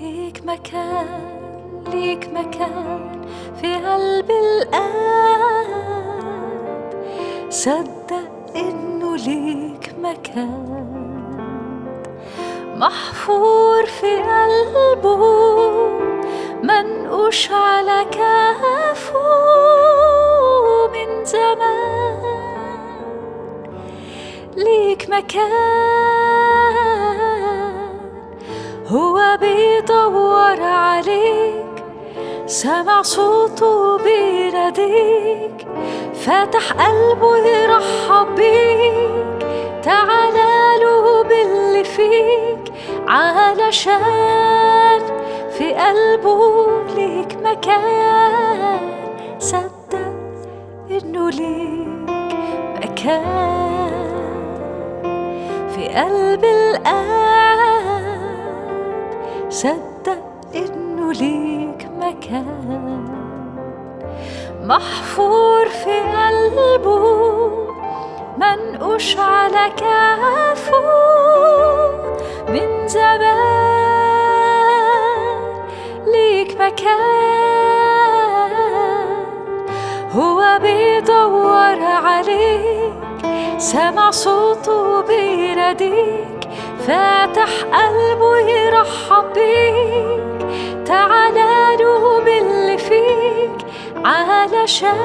ليك مكان، ليك مكان في قلب القلب. صدق إنه ليك مكان محفور في قلبه، منقوش على كفه من زمان. ليك مكان هو بيدور عليك، سمع صوته بيناديك، فتح قلبه يرحب بيك. تعالى باللي فيك علشان في قلبه ليك مكان. صدق إنه ليك مكان في قلب القلب. صدق إنه ليك مكان محفور في قلبه، منقوش على كفه من زمان. ليك مكان هو بيدور عليك، سمع صوته بيناديك، فاتح قلبه يرحب بيك. تعالى له باللي فيك علشان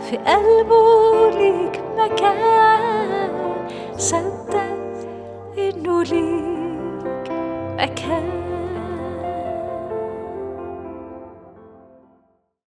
في قلبه ليك مكان. صدق إنه ليك مكان.